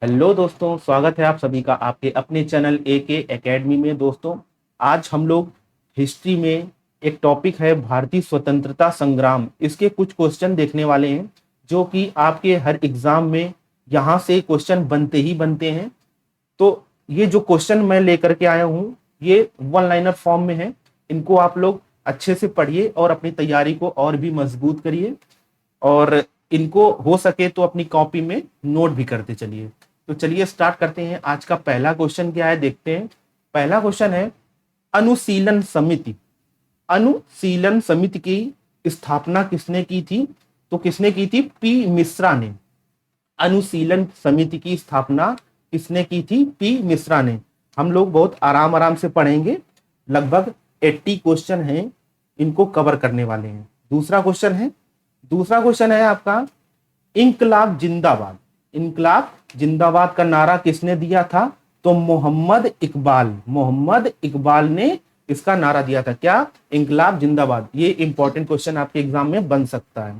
Hello दोस्तों, स्वागत है आप सभी का आपके अपने चैनल ए के एकेडमी में। दोस्तों, आज हम लोग हिस्ट्री में एक टॉपिक है भारतीय स्वतंत्रता संग्राम, इसके कुछ क्वेश्चन देखने वाले हैं जो कि आपके हर एग्जाम में यहाँ से क्वेश्चन बनते ही बनते हैं। तो ये जो क्वेश्चन मैं लेकर के आया हूँ ये वन लाइनर फॉर्म में है। इनको आप लोग अच्छे से पढ़िए और अपनी तैयारी को और भी मजबूत करिए और इनको हो सके तो अपनी कॉपी में नोट भी करते चलिए। तो चलिए स्टार्ट करते हैं। आज का पहला क्वेश्चन क्या है देखते हैं। पहला क्वेश्चन है, अनुशीलन समिति। अनुशीलन समिति की स्थापना किसने की थी? तो किसने की थी? पी मिश्रा ने। अनुशीलन समिति की स्थापना किसने की थी? पी मिश्रा ने। हम लोग बहुत आराम आराम से पढ़ेंगे, लगभग 80 क्वेश्चन हैं, इनको कवर करने वाले हैं। दूसरा क्वेश्चन है आपका, इंकलाब जिंदाबाद। इंकलाब जिंदाबाद का नारा किसने दिया था? तो मोहम्मद इकबाल ने इसका नारा दिया था। क्या? इंकलाब जिंदाबाद। ये इंपॉर्टेंट क्वेश्चन आपके एग्जाम में बन सकता है।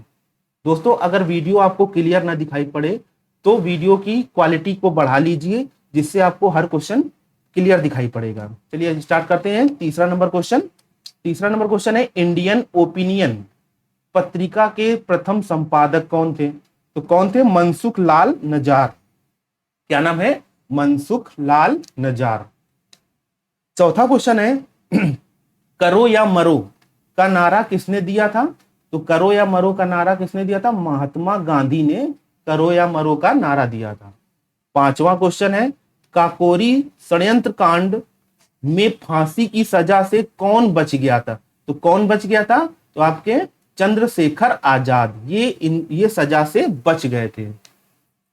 दोस्तों, अगर वीडियो आपको क्लियर ना दिखाई पड़े तो वीडियो की क्वालिटी को बढ़ा लीजिए, जिससे आपको हर क्वेश्चन क्लियर दिखाई पड़ेगा। चलिए स्टार्ट करते हैं। तीसरा नंबर क्वेश्चन है, इंडियन ओपिनियन पत्रिका के प्रथम संपादक कौन थे? तो कौन थे? मनसुख लाल नजार। क्या नाम है? मनसुख लाल नजार। चौथा क्वेश्चन है, करो या मरो का नारा किसने दिया था? तो करो या मरो का नारा किसने दिया था? महात्मा गांधी ने करो या मरो का नारा दिया था। पांचवा क्वेश्चन है, काकोरी षड्यंत्र कांड में फांसी की सजा से कौन बच गया था? तो कौन बच गया था? तो आपके चंद्रशेखर आजाद, ये सजा से बच गए थे।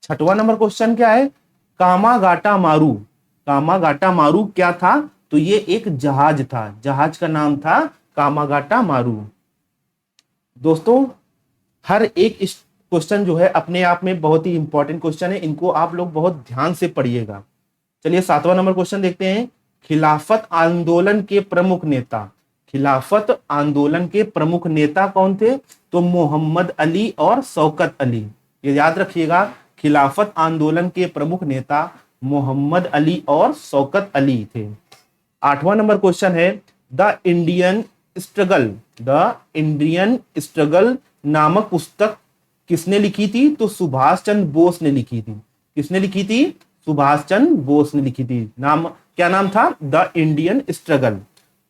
छठवां नंबर क्वेश्चन क्या है, कामागाटा मारू क्या था? तो ये एक जहाज था, जहाज का नाम था कामागाटा मारू। दोस्तों, हर एक क्वेश्चन जो है अपने आप में बहुत ही इंपॉर्टेंट क्वेश्चन है, इनको आप लोग बहुत ध्यान से पढ़िएगा। चलिए सातवां नंबर क्वेश्चन देखते हैं, खिलाफत आंदोलन के प्रमुख नेता कौन थे? तो मोहम्मद अली और शौकत अली। ये याद रखिएगा, खिलाफत आंदोलन के प्रमुख नेता मोहम्मद अली और शौकत अली थे। आठवां नंबर क्वेश्चन है, द इंडियन स्ट्रगल नामक पुस्तक किसने लिखी थी? तो सुभाष चंद्र बोस ने लिखी थी। किसने लिखी थी? सुभाष चंद्र बोस ने लिखी थी। क्या नाम था? The Indian struggle.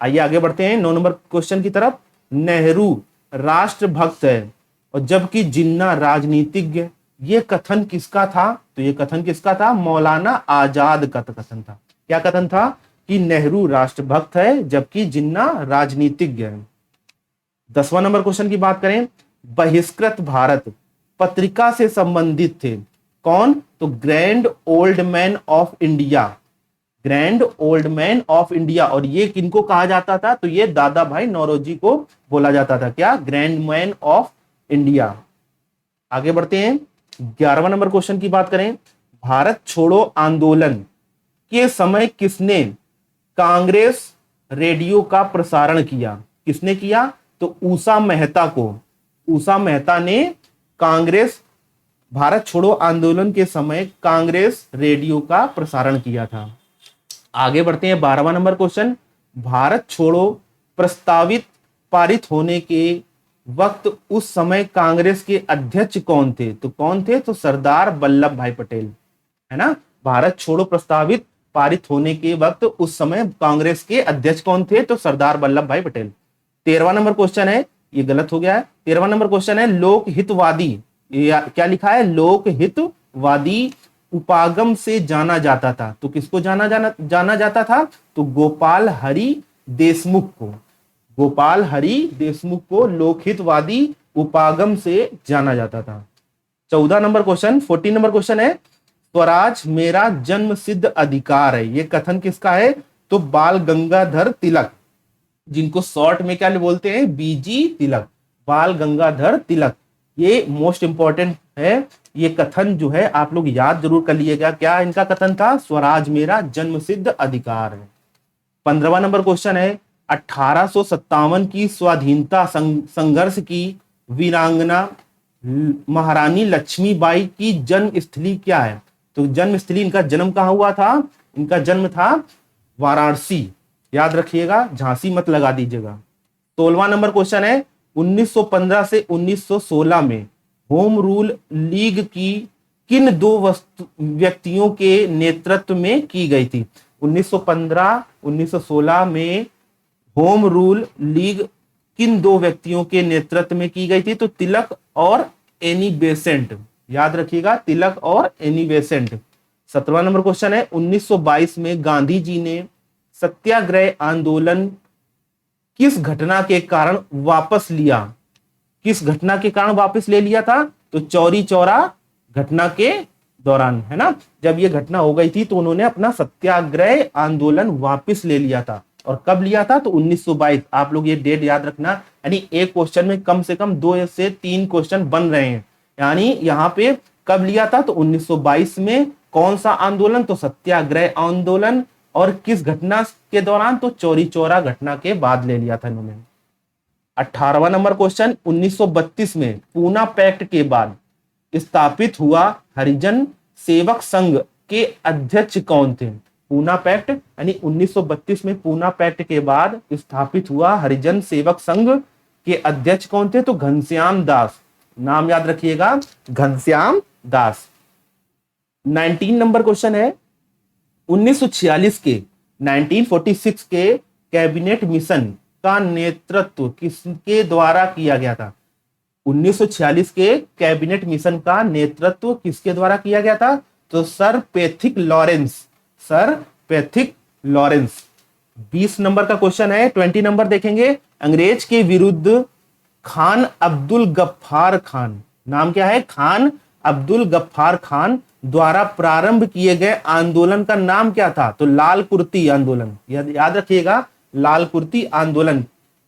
आइए आगे बढ़ते हैं 9 नंबर क्वेश्चन की तरफ। नेहरू राष्ट्रभक्त है और जबकि जिन्ना राजनीतिज्ञ, ये कथन किसका था? तो ये कथन किसका था? मौलाना आजाद का कथन था। क्या कथन था? कि नेहरू राष्ट्रभक्त है जबकि जिन्ना राजनीतिज्ञ है। 10वां नंबर क्वेश्चन की बात करें, बहिष्कृत भारत पत्रिका से संबंधित थे कौन? तो grand old man of India. और ये किनको कहा जाता था? तो ये दादा भाई नौरोजी को बोला जाता था। क्या? Grand man of India. आगे बढ़ते हैं। 11वां नंबर क्वेश्चन की बात करें, भारत छोड़ो आंदोलन के समय किसने कांग्रेस रेडियो का प्रसारण किया? किसने किया? तो उषा मेहता ने भारत छोड़ो आंदोलन के समय कांग्रेस रेडियो का प्रसारण किया था। आगे बढ़ते हैं। 12वां नंबर क्वेश्चन, भारत छोड़ो प्रस्तावित पारित होने के वक्त उस समय कांग्रेस के अध्यक्ष कौन थे? तो कौन थे? तो सरदार वल्लभ भाई पटेल, है ना। भारत छोड़ो प्रस्तावित पारित होने के वक्त उस समय कांग्रेस के अध्यक्ष कौन थे? तो सरदार वल्लभ भाई पटेल। 13वां नंबर क्वेश्चन है, ये गलत हो गया है। 13वां नंबर क्वेश्चन है, लोकहितवादी, क्या लिखा है? लोकहितवादी उपागम से जाना जाता था। तो किसको जाना जाता था? तो गोपाल हरि देशमुख को लोकहितवादी उपागम से जाना जाता था। 14 नंबर क्वेश्चन, 14 नंबर क्वेश्चन है, स्वराज मेरा जन्म सिद्ध अधिकार है, ये कथन किसका है? तो बाल गंगाधर तिलक, जिनको शॉर्ट में क्या बोलते हैं? बीजी तिलक, बाल गंगाधर तिलक। ये मोस्ट इंपॉर्टेंट है। ये कथन जो है आप लोग याद जरूर कर लीजिएगा। क्या इनका कथन था? स्वराज मेरा जन्म सिद्ध अधिकार है। 15वां नंबर क्वेश्चन है, 1857 की स्वाधीनता संघर्ष की वीरांगना महारानी लक्ष्मीबाई की जन्म स्थली क्या है? तो जन्मस्थली, इनका जन्म कहाँ हुआ था? इनका जन्म था वाराणसी, याद रखिएगा, झांसी मत लगा दीजिएगा। 16वां नंबर क्वेश्चन है, 1915 से 1916 में होम रूल लीग की किन दो व्यक्तियों के नेतृत्व में की गई थी? 1915 1916 में होम रूल लीग किन दो व्यक्तियों के नेतृत्व में की गई थी? तो तिलक और एनी बेसेंट, याद रखिएगा, तिलक और एनी बेसेंट। 17वां नंबर क्वेश्चन है, 1922 में गांधी जी ने सत्याग्रह आंदोलन किस घटना के कारण वापस लिया? किस घटना के कारण वापस ले लिया था? तो चौरी चौरा घटना के दौरान, है ना, जब ये घटना हो गई थी तो उन्होंने अपना सत्याग्रह आंदोलन वापस ले लिया था। और कब लिया था? तो 1922। आप लोग ये डेट याद रखना, यानी एक क्वेश्चन में कम से कम 2 से 3 क्वेश्चन बन रहे हैं। यानी यहाँ पे कब लिया था? तो 1922 में। कौन सा आंदोलन? तो सत्याग्रह आंदोलन। और किस घटना के दौरान? तो चौरी चौरा घटना के बाद ले लिया था इन्होंने। 18वां नंबर क्वेश्चन, 1932 में पूना पैक्ट के बाद स्थापित हुआ हरिजन सेवक संघ के अध्यक्ष कौन थे? पूना पैक्ट यानी 1932 में पूना पैक्ट के बाद स्थापित हुआ हरिजन सेवक संघ के अध्यक्ष कौन थे? तो घनश्याम दास, नाम याद रखिएगा, घनश्याम दास। 19 नंबर क्वेश्चन है, 1946 के कैबिनेट मिशन का नेतृत्व किसके द्वारा किया गया था? 1946 के कैबिनेट मिशन का नेतृत्व किसके द्वारा किया गया था? तो sir Pethick Lawrence, sir Pethick Lawrence. 20 number का क्वेश्चन है, 20 नंबर देखेंगे, अंग्रेज के विरुद्ध खान अब्दुल गफ्फार खान, नाम क्या है? खान अब्दुल गफ्फार खान द्वारा प्रारंभ किए गए आंदोलन का नाम क्या था? तो लाल कुर्ती आंदोलन, याद रखिएगा, लाल कुर्ती आंदोलन,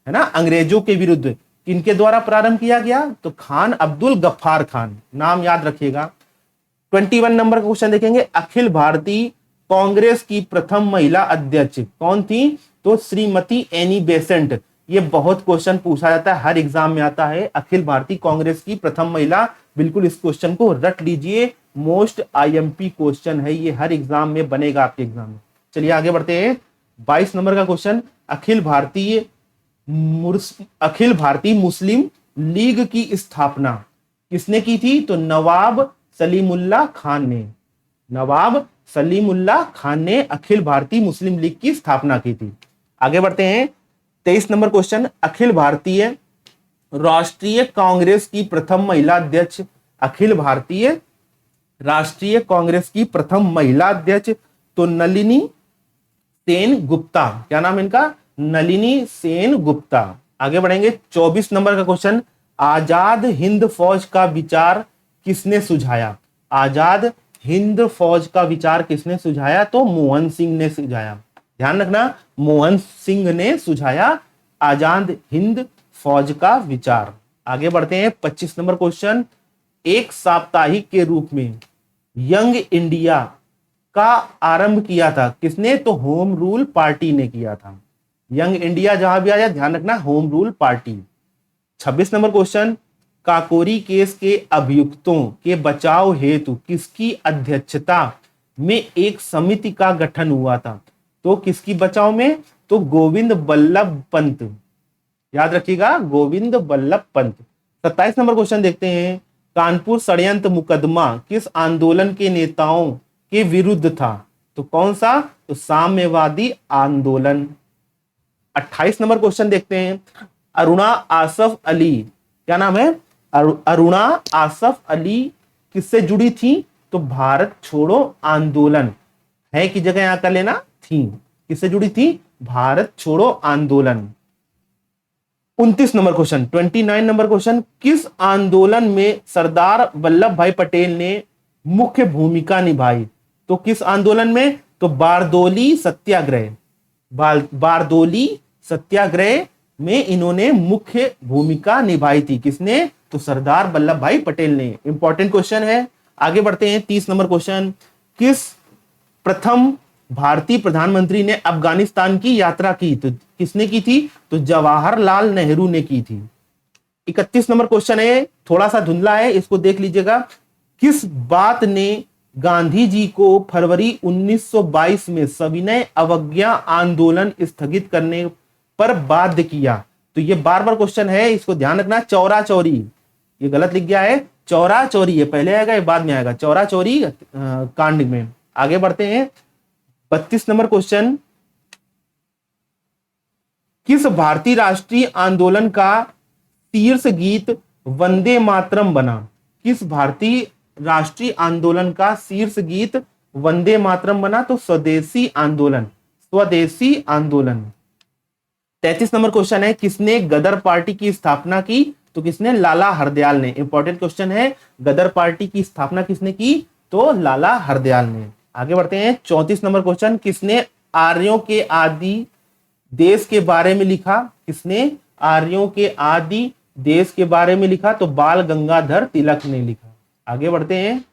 है ना, अंग्रेजों के विरुद्ध। किनके द्वारा प्रारंभ किया गया? तो खान अब्दुल गफ्फार खान, नाम याद रखिएगा। 21 नंबर का क्वेश्चन देखेंगे, अखिल भारतीय कांग्रेस की प्रथम महिला अध्यक्ष कौन थी? तो श्रीमती एनी बेसेंट। ये बहुत क्वेश्चन पूछा जाता है, हर एग्जाम में आता है, अखिल भारतीय कांग्रेस की प्रथम महिला। बिल्कुल इस क्वेश्चन को रट लीजिए, मोस्ट आईएमपी क्वेश्चन है ये, हर एग्जाम में बनेगा आपके एग्जाम में। चलिए आगे बढ़ते हैं। 22 नंबर का क्वेश्चन, अखिल भारतीय मुस्लिम लीग की स्थापना किसने की थी? तो नवाब सलीमुल्लाह खान ने, नवाब सलीमुल्लाह खान ने अखिल भारतीय मुस्लिम लीग की स्थापना की थी। आगे बढ़ते हैं। 23 नंबर क्वेश्चन, अखिल भारतीय राष्ट्रीय कांग्रेस की प्रथम महिला अध्यक्ष, अखिल भारतीय राष्ट्रीय कांग्रेस की प्रथम महिला अध्यक्ष तो नलिनी सेन गुप्ता, क्या नाम इनका? नलिनी सेन गुप्ता। आगे बढ़ेंगे। 24 नंबर का क्वेश्चन, आजाद हिंद फौज का विचार किसने सुझाया? आजाद हिंद फौज का विचार किसने सुझाया? तो मोहन सिंह ने सुझाया, ध्यान रखना, मोहन सिंह ने सुझाया आजाद हिंद फौज का विचार। आगे बढ़ते हैं। 25 नंबर क्वेश्चन, एक साप्ताहिक के रूप में यंग इंडिया का आरंभ किया था किसने? तो होम रूल पार्टी ने किया था। यंग इंडिया जहां भी आया ध्यान रखना, home rule party. 26 number question, Kakori case के अभियुक्तों के बचाव हेतु किसकी अध्यक्षता में एक समिति का गठन हुआ था? तो किसकी बचाव में? तो गोविंद बल्लभ पंत, याद रखिएगा, गोविंद बल्लभ पंत। 27 नंबर क्वेश्चन देखते हैं, कानपुर षड्यंत्र मुकदमा किस आंदोलन के नेताओं के विरुद्ध था? तो कौन सा? तो साम्यवादी आंदोलन। 28 नंबर क्वेश्चन देखते हैं, अरुणा आसफ अली, क्या नाम है? अरुणा आसफ अली किससे जुड़ी थी? तो भारत छोड़ो आंदोलन, है की जगह यहां कर लेना, थी, किससे जुड़ी थी? भारत छोड़ो आंदोलन। 29 नंबर क्वेश्चन, 29 नंबर क्वेश्चन, किस आंदोलन में सरदार वल्लभ भाई पटेल ने मुख्य भूमिका निभाई? तो किस आंदोलन में? तो बारदोली सत्याग्रह, बारदोली सत्याग्रह में इन्होंने मुख्य भूमिका निभाई थी। किसने? तो सरदार वल्लभ भाई पटेल ने। इंपॉर्टेंट क्वेश्चन है। आगे बढ़ते हैं। 30 नंबर क्वेश्चन, किस प्रथम भारतीय प्रधानमंत्री ने अफगानिस्तान की यात्रा की? तो किसने की थी? तो जवाहरलाल नेहरू ने की थी। 31 नंबर क्वेश्चन है, थोड़ा सा धुंधला है, इसको देख लीजिएगा, किस बात ने गांधी जी को फरवरी 1922 में सविनय अवज्ञा आंदोलन स्थगित करने पर बाध्य किया? तो ये बार बार क्वेश्चन है, इसको ध्यान रखना। चौरा चौरी, ये गलत लिख गया है, चौरा चौरी ये पहले आएगा ये बाद में आएगा, चौरा चौरी कांड में। आगे बढ़ते हैं 32 नंबर क्वेश्चन, किस भारतीय राष्ट्रीय आंदोलन का शीर्ष गीत वंदे मातरम बना? किस भारतीय राष्ट्रीय आंदोलन का शीर्ष गीत वंदे मातरम बना? तो स्वदेशी आंदोलन, स्वदेशी आंदोलन। 33 नंबर क्वेश्चन है, किसने गदर पार्टी की स्थापना की? तो किसने? लाला हरदयाल ने। इंपॉर्टेंट क्वेश्चन है, गदर पार्टी की स्थापना किसने की? तो लाला हरदयाल ने। आगे बढ़ते हैं 34 नंबर क्वेश्चन, किसने आर्यों के आदि देश के बारे में लिखा? किसने आर्यों के आदि देश के बारे में लिखा? तो बाल गंगाधर तिलक ने लिखा। आगे बढ़ते हैं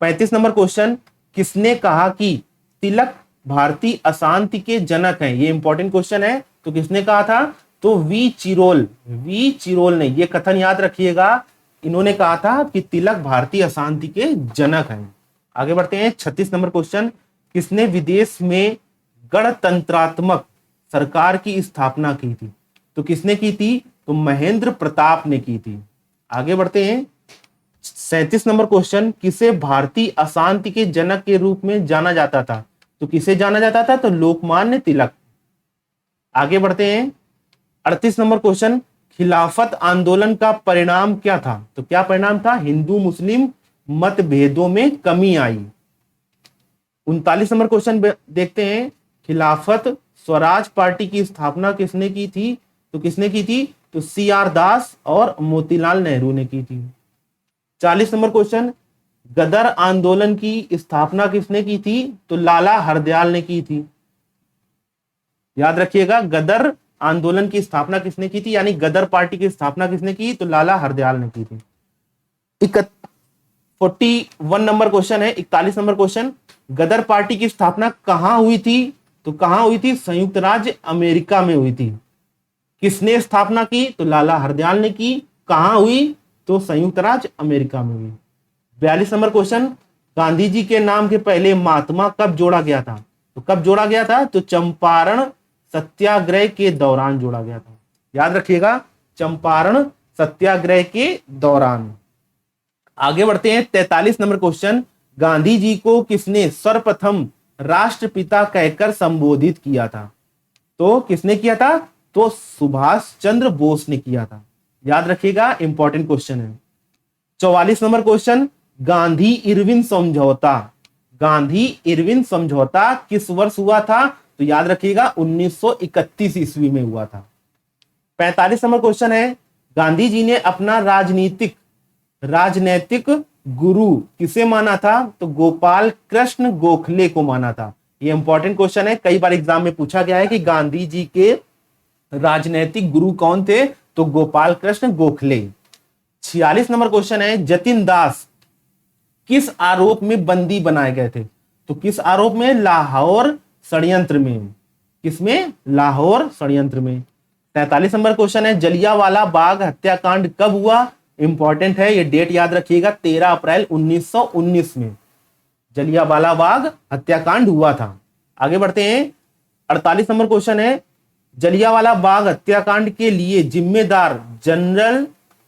35 नंबर क्वेश्चन, किसने कहा कि तिलक भारतीय अशांति के जनक हैं? ये इंपॉर्टेंट क्वेश्चन है, तो किसने कहा था? तो वी चिरोल, वी चिरोल ने। ये कथन याद रखिएगा, इन्होंने कहा था कि तिलक भारतीय अशांति के जनक हैं। आगे बढ़ते हैं 36 नंबर क्वेश्चन, किसने विदेश में गणतंत्रात्मक सरकार की स्थापना की थी? तो किसने की थी? तो महेंद्र प्रताप ने की थी। आगे बढ़ते हैं 37 नंबर क्वेश्चन, किसे भारतीय अशांति के जनक के रूप में जाना जाता था? तो किसे जाना जाता था? तो लोकमान्य तिलक। आगे बढ़ते हैं 38 नंबर क्वेश्चन, खिलाफत आंदोलन का परिणाम क्या था? तो क्या परिणाम था? हिंदू मुस्लिम मतभेदों में कमी आई। 39 नंबर क्वेश्चन देखते हैं, खिलाफत स्वराज पार्टी की स्थापना किसने की थी? तो किसने की थी? तो CR दास और मोतीलाल नेहरू ने की थी। 40 नंबर क्वेश्चन, गदर आंदोलन की स्थापना किसने की थी? तो लाला हरदयाल ने की थी। याद रखिएगा, गदर आंदोलन की स्थापना किसने की थी, यानी गदर पार्टी की स्थापना किसने की? तो लाला हरदयाल ने की थी। 41 नंबर क्वेश्चन है, 41 नंबर क्वेश्चन, गदर पार्टी की स्थापना कहां हुई थी? तो कहां हुई थी? संयुक्त राज्य अमेरिका में हुई थी। किसने स्थापना की? तो लाला हरदयाल ने की। कहां हुई? तो संयुक्त राज्य अमेरिका में हुई। 42 नंबर क्वेश्चन, गांधी जी के नाम के पहले महात्मा कब जोड़ा गया था? तो कब जोड़ा गया था? तो चंपारण सत्याग्रह के दौरान जोड़ा गया था। याद रखिएगा, चंपारण सत्याग्रह के दौरान। आगे बढ़ते हैं 43 नंबर क्वेश्चन, गांधी जी को किसने सर्वप्रथम राष्ट्रपिता कहकर संबोधित किया था? तो किसने किया था? तो सुभाष चंद्र बोस ने किया था। याद रखिएगा, इंपॉर्टेंट क्वेश्चन है। 44 नंबर क्वेश्चन, गांधी इरविन समझौता, गांधी इरविन समझौता किस वर्ष हुआ था? तो याद रखिएगा 1931 ईस्वी में हुआ था। 45 नंबर क्वेश्चन है, गांधी जी ने अपना राजनैतिक गुरु किसे माना था? तो गोपाल कृष्ण गोखले को माना था। ये इंपॉर्टेंट क्वेश्चन है, कई बार एग्जाम में पूछा गया है कि गांधी जी के राजनैतिक गुरु कौन थे? तो गोपाल कृष्ण गोखले। 46 नंबर क्वेश्चन है, जतिन दास किस आरोप में बंदी बनाए गए थे? तो किस आरोप में? लाहौर षड्यंत्र में। किसमें? लाहौर षड्यंत्र में। 43 नंबर क्वेश्चन है, जलियांवाला बाग हत्याकांड कब हुआ? इंपॉर्टेंट है, ये डेट याद रखिएगा, 13 अप्रैल 1919 में जलियांवाला बाग हत्याकांड हुआ था। आगे बढ़ते हैं 48 नंबर क्वेश्चन है, जलियांवाला बाग हत्याकांड के लिए जिम्मेदार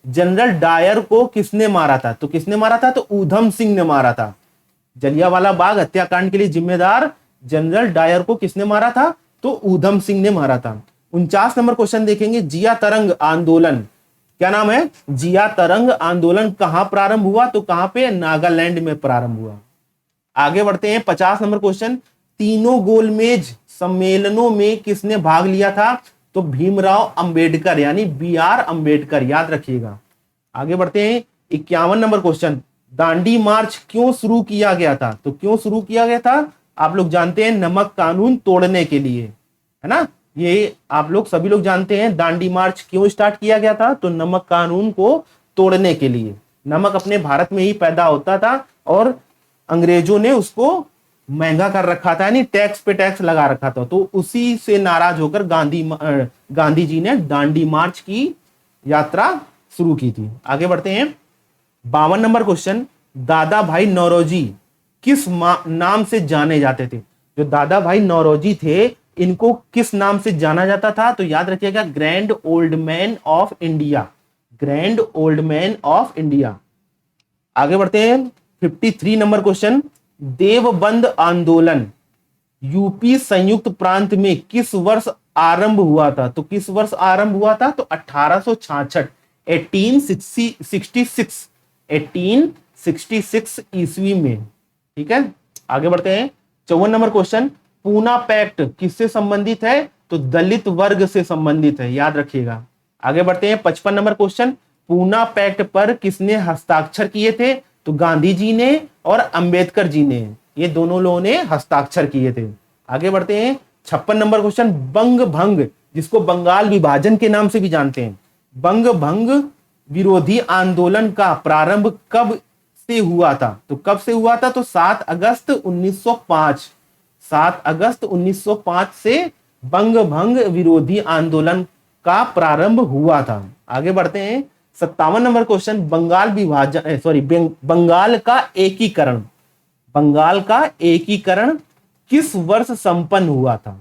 जनरल डायर को किसने मारा था? तो किसने मारा था? तो ऊधम सिंह ने मारा था। जलियांवाला बाग हत्याकांड के लिए जिम्मेदार जनरल डायर को किसने मारा था? तो ऊधम सिंह ने मारा था। 49 नंबर क्वेश्चन देखेंगे, जिया तरंग आंदोलन, क्या नाम है? जिया तरंग आंदोलन कहां प्रारंभ हुआ? तो कहां पे? नागालैंड में प्रारंभ हुआ। आगे बढ़ते हैं 50 नंबर क्वेश्चन, तीनों गोलमेज सम्मेलनों में किसने भाग लिया था? तो भीमराव अंबेडकर, यानी BR अंबेडकर। याद रखिएगा। आगे बढ़ते हैं 51 नंबर क्वेश्चन, दांडी मार्च क्यों शुरू किया गया था? तो क्यों शुरू किया गया था? आप लोग जानते हैं, नमक कानून तोड़ने के लिए, है ना। ये आप लोग सभी लोग जानते हैं, दांडी मार्च क्यों स्टार्ट किया गया था? तो नमक कानून को तोड़ने के लिए। नमक अपने भारत में ही पैदा होता था और अंग्रेजों ने उसको महंगा कर रखा था, यानी टैक्स पे टैक्स लगा रखा था। तो उसी से नाराज होकर गांधी जी ने दांडी मार्च की यात्रा शुरू की थी। आगे बढ़ते हैं 52 नंबर क्वेश्चन, दादा भाई नौरोजी किस नाम से जाने जाते थे? जो दादा भाई नौरोजी थे, इनको किस नाम से जाना जाता था? तो याद रखिएगा, grand old man of India, grand old man of India. आगे बढ़ते हैं 53 नंबर क्वेश्चन। देवबंद आंदोलन यूपी संयुक्त प्रांत में किस वर्ष आरंभ हुआ था? तो किस वर्ष आरंभ हुआ था? तो 1866, 1866, 1866 ईस्वी में। ठीक है, आगे बढ़ते हैं 54 नंबर क्वेश्चन। पूना पैक्ट किससे संबंधित है? तो दलित वर्ग से संबंधित है, याद रखिएगा। आगे बढ़ते हैं 55 नंबर क्वेश्चन। पूना पैक्ट पर किसने हस्ताक्षर किए थे? तो गांधी जी ने और अंबेडकर जी ने, ये दोनों लोगों ने हस्ताक्षर किए थे। आगे बढ़ते हैं 56 नंबर क्वेश्चन। बंग भंग, जिसको बंगाल विभाजन के नाम से भी जानते हैं, बंग भंग विरोधी आंदोलन का प्रारंभ कब से हुआ था? तो कब से हुआ था? तो 7 अगस्त 1905, 7 अगस्त 1905 से बंग भंग विरोधी आंदोलन का प्रारंभ हुआ था। आगे बढ़ते हैं 57 नंबर क्वेश्चन। बंगाल विभाजन, बंगाल का एकीकरण, बंगाल का एकीकरण किस वर्ष संपन्न हुआ था?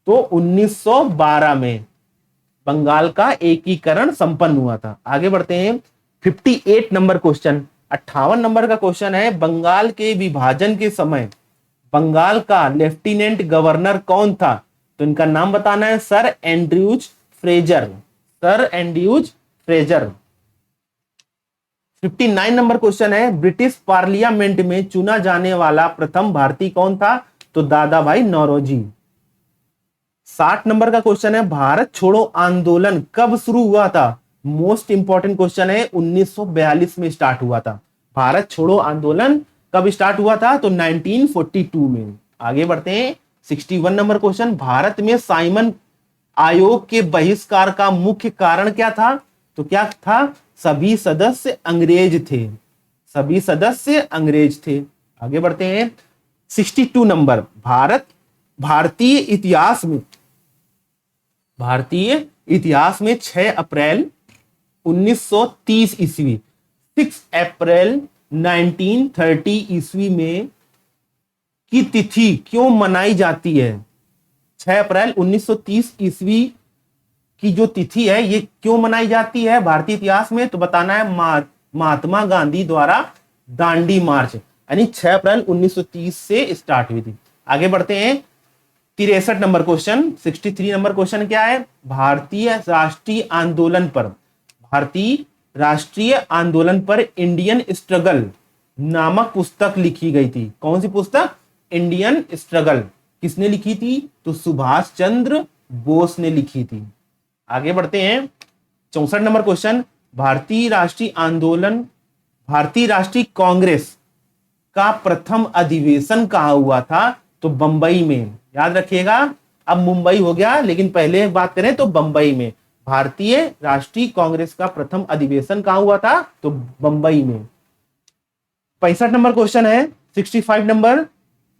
तो 1912 में बंगाल का एकीकरण संपन्न हुआ था। आगे बढ़ते हैं 58 नंबर क्वेश्चन। 58 नंबर का क्वेश्चन है, बंगाल के विभाजन के समय बंगाल का लेफ्टिनेंट गवर्नर कौन था? तो इनका नाम बताना है, sir Andrews Fraser, sir Andrews Fraser. 59 number question है, ब्रिटिश पार्लियामेंट में चुना जाने वाला प्रथम भारतीय कौन था? तो दादा भाई नौरोजी। 60 नंबर का क्वेश्चन है, भारत छोड़ो आंदोलन कब शुरू हुआ था? मोस्ट इंपॉर्टेंट क्वेश्चन है, 1942 में स्टार्ट हुआ था। भारत छोड़ो आंदोलन कब स्टार्ट हुआ था? तो 1942 में। आगे बढ़ते हैं 61 नंबर क्वेश्चन। भारत में साइमन आयोग के बहिष्कार का मुख्य कारण क्या था? तो क्या था? सभी सदस्य अंग्रेज थे, सभी सदस्य अंग्रेज थे। आगे बढ़ते हैं 62 नंबर। भारतीय इतिहास में 6 अप्रैल 1930 ईस्वी, 6 अप्रैल 1930 ईस्वी में की तिथि क्यों मनाई जाती है? 6 अप्रैल 1930 ईस्वी की जो तिथि है, ये क्यों मनाई जाती है भारतीय इतिहास में? तो बताना है, महात्मा गांधी द्वारा दांडी मार्च, यानी 6 अप्रैल 1930 से स्टार्ट हुई थी। आगे बढ़ते हैं 63 नंबर क्वेश्चन। 63 नंबर क्वेश्चन क्या है? भारतीय राष्ट्रीय आंदोलन पर इंडियन स्ट्रगल नामक पुस्तक लिखी गई थी। कौन सी पुस्तक? Indian struggle. किसने लिखी थी? तो सुभाष चंद्र बोस ने लिखी थी। आगे बढ़ते हैं 64 नंबर क्वेश्चन। भारतीय राष्ट्रीय कांग्रेस का प्रथम अधिवेशन कहाँ हुआ था? तो बंबई में, याद रखिएगा। अब मुंबई हो गया, लेकिन पहले बात करें तो बंबई में। भारतीय राष्ट्रीय कांग्रेस का प्रथम अधिवेशन कहाँ हुआ था? तो बंबई में। 65 नंबर क्वेश्चन है 65 नंबर।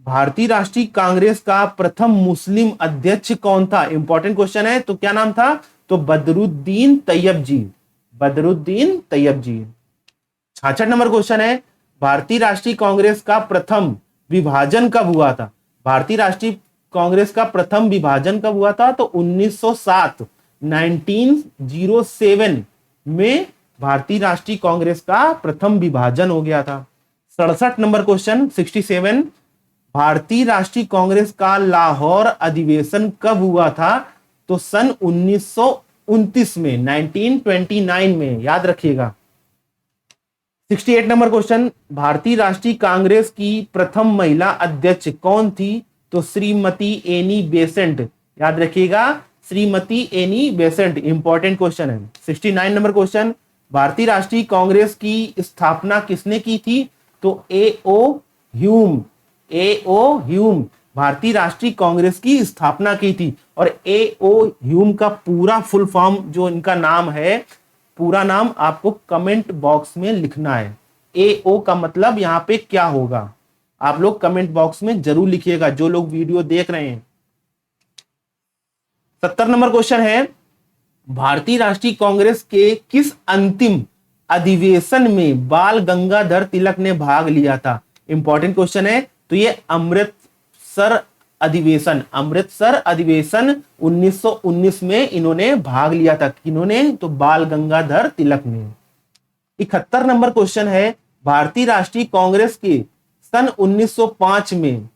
भारतीय राष्ट्रीय कांग्रेस का प्रथम मुस्लिम अध्यक्ष कौन था? इंपॉर्टेंट क्वेश्चन है। तो क्या नाम था? तो बदरुद्दीन तैयब जी, बदरुद्दीन तैयब जी। 66 नंबर क्वेश्चन है, भारतीय राष्ट्रीय कांग्रेस का प्रथम विभाजन कब हुआ था? भारतीय राष्ट्रीय कांग्रेस का प्रथम विभाजन कब हुआ था? तो 1907, 1907 में भारतीय राष्ट्रीय कांग्रेस का प्रथम विभाजन हो गया था। 67 नंबर क्वेश्चन 67। भारतीय राष्ट्रीय कांग्रेस का लाहौर अधिवेशन कब हुआ था? तो सन 1929 में, 1929 में, याद रखिएगा। 68 नंबर क्वेश्चन, भारतीय राष्ट्रीय कांग्रेस की प्रथम महिला अध्यक्ष कौन थी? तो श्रीमती एनी बेसेंट, याद रखिएगा, Shrimati Annie Besant. Important question है। 69 नंबर क्वेश्चन, भारतीय राष्ट्रीय कांग्रेस की स्थापना किसने की थी? तो ए.ओ. ह्यूम भारतीय राष्ट्रीय कांग्रेस की स्थापना की थी। और ए.ओ. ह्यूम का पूरा फुल फॉर्म, जो इनका नाम है, पूरा नाम आपको कमेंट बॉक्स में लिखना है। ए.ओ. का मतलब यहाँ पे क्या होगा, आप लोग कमेंट बॉक्स में जरूर लिखिएगा, जो लोग वीडियो देख रहे हैं। 70 नंबर क्वेश्चन है, भारतीय राष्ट्रीय कांग्रेस के किस अंतिम अधिवेशन में बाल गंगाधर तिलक ने भाग लिया था? इंपॉर्टेंट क्वेश्चन है। तो ये अमृतसर अधिवेशन 1919 में इन्होंने भाग लिया था। किन्होंने? तो बाल गंगाधर तिलक ने। 71 नंबर क्वेश्चन है, भारतीय राष्ट्रीय कांग्रेस के सन 1905 में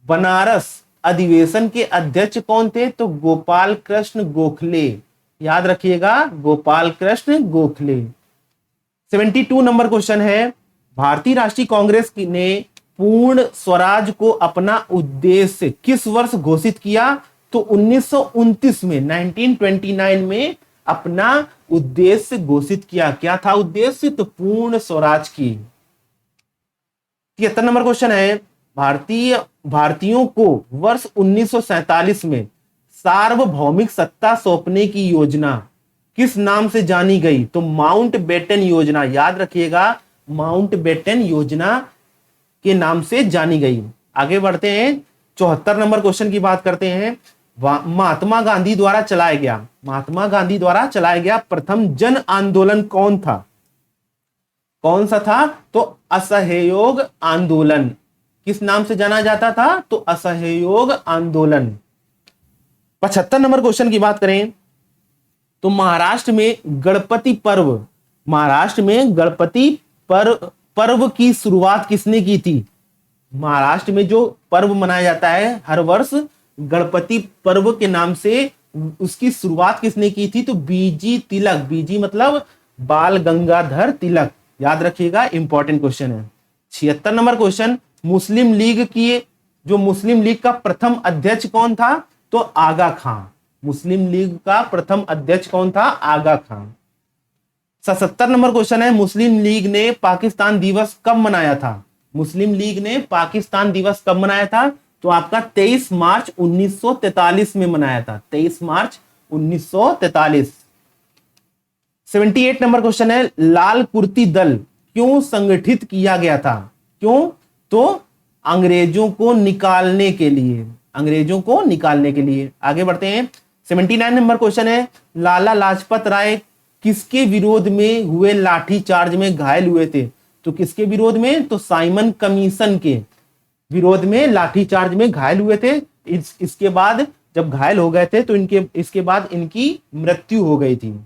बनारस अधिवेशन के अध्यक्ष कौन थे? तो गोपाल कृष्ण गोखले। याद रखिएगा, गोपाल कृष्ण गोखले। 72 नंबर क्वेश्चन है, भारतीय राष्ट्रीय कांग्रेस ने पूर्ण स्वराज को अपना उद्देश्य किस वर्ष घोषित किया? तो 1929 में, 1929 में अपना उद्देश्य घोषित किया। क्या था उद्देश्य? तो पूर्ण स्वराज की। 73 नंबर क्वेश्चन है, भारतीयों को वर्ष 1947 में सार्वभौमिक सत्ता सौंपने की योजना किस नाम से जानी गई? तो माउंटबेटन योजना। याद रखिएगा, माउंटबेटन योजना के नाम से जानी गई। आगे बढ़ते हैं, 74 नंबर क्वेश्चन की बात करते हैं। महात्मा गांधी द्वारा चलाया गया प्रथम जन आंदोलन कौन था? कौन सा था? तो असहयोग आंदोलन। किस नाम से जाना जाता था? तो असहयोग आंदोलन। 75 नंबर क्वेश्चन की बात करें तो महाराष्ट्र में गणपति पर्व की शुरुआत किसने की थी? महाराष्ट्र में जो पर्व मनाया जाता है हर वर्ष गणपति पर्व के नाम से, उसकी शुरुआत किसने की थी? तो बीजी तिलक। बीजी मतलब बाल गंगाधर तिलक। याद रखिएगा, इंपॉर्टेंट क्वेश्चन है। 76 नंबर क्वेश्चन, मुस्लिम लीग का प्रथम अध्यक्ष कौन था? तो आगा खां। मुस्लिम लीग का प्रथम अध्यक्ष कौन था? आगा खां। 77 नंबर क्वेश्चन है, मुस्लिम लीग ने पाकिस्तान दिवस कब मनाया था? मुस्लिम लीग ने पाकिस्तान दिवस कब मनाया था? तो आपका 23 मार्च 1943 में मनाया था। 23 मार्च 1943। 78 नंबर क्वेश्चन है, लाल कुर्ती दल क्यों संगठित किया गया था? क्यों? तो अंग्रेजों को निकालने के लिए। आगे बढ़ते हैं, 79 नंबर क्वेश्चन है, लाला लाजपत राय किसके विरोध में हुए लाठीचार्ज में घायल हुए थे? तो किसके विरोध में? तो साइमन कमीशन के विरोध में लाठीचार्ज में घायल हुए थे। इसके बाद जब घायल हो गए थे तो इसके बाद इनकी मृत्यु हो गई थी।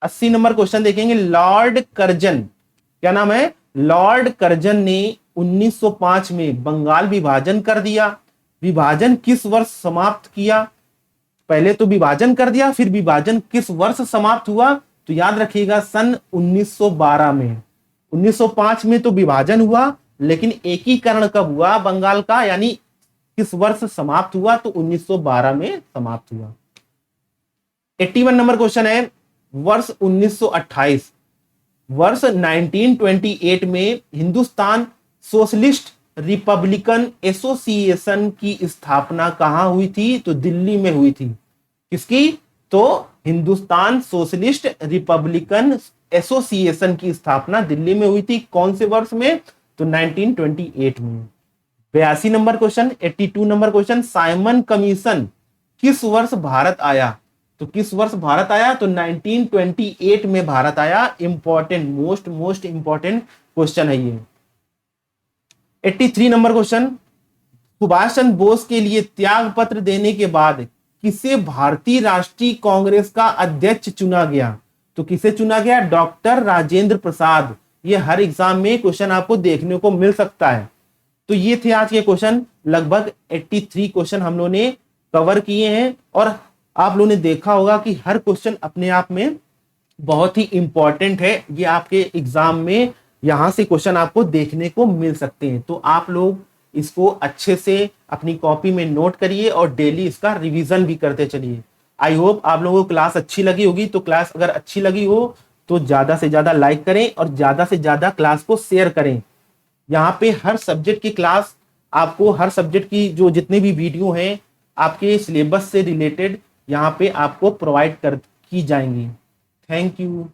80 नंबर क्वेश्चन देखेंगे, लॉर्ड कर्जन। क्या नाम है? लॉर्ड कर्जन ने 1905 में बंगाल विभाजन कर दिया। विभाजन किस वर्ष समाप्त किया? पहले तो विभाजन कर दिया, फिर विभाजन किस वर्ष समाप्त हुआ? तो याद रखिएगा, सन 1912 में। 1905 में तो विभाजन हुआ, लेकिन एकीकरण कब हुआ बंगाल का, यानी किस वर्ष समाप्त हुआ? तो 1912 में समाप्त हुआ। 81 नंबर क्वेश्चन है, वर्ष 1928 में हिंदुस्तान सोशलिस्ट रिपब्लिकन एसोसिएशन की स्थापना कहां हुई थी? तो दिल्ली में हुई थी। किसकी? तो हिंदुस्तान सोशलिस्ट रिपब्लिकन एसोसिएशन की स्थापना दिल्ली में हुई थी। कौन से वर्ष में? तो 1928 में। 82 number question, 82 number question, Simon commission किस वर्ष भारत आया? तो किस वर्ष भारत आया? तो 1928 में भारत आया। इंपॉर्टेंट, मोस्ट इंपॉर्टेंट क्वेश्चन है ये। 83 नंबर क्वेश्चन, सुभाष चंद्र बोस के लिए त्याग पत्र देने के बाद किसे भारतीय राष्ट्रीय कांग्रेस का अध्यक्ष चुना गया? तो किसे चुना गया? डॉक्टर राजेंद्र प्रसाद। ये हर एग्जाम में क्वेश्चन आपको देखने को मिल सकता है। तो ये थे आज के क्वेश्चन। लगभग 83 क्वेश्चन हम लोगों ने कवर किए हैं, और आप लोगों ने देखा होगा कि हर क्वेश्चन अपने आप में बहुत ही इंपॉर्टेंट है। ये आपके एग्जाम में यहां से क्वेश्चन आपको देखने को मिल सकते हैं। तो आप लोग इसको अच्छे से अपनी कॉपी में नोट करिए और डेली इसका रिवीजन भी करते चलिए। आई होप आप लोगों को क्लास अच्छी लगी होगी। तो क्लास अगर अच्छी लगी हो तो ज्यादा से ज्यादा लाइक करें और ज्यादा से ज्यादा क्लास को शेयर करें। यहाँ पे हर सब्जेक्ट की क्लास, आपको हर सब्जेक्ट की जो जितने भी वीडियो हैं आपके सिलेबस से रिलेटेड यहाँ पे आपको प्रोवाइड की जाएंगी। Thank you.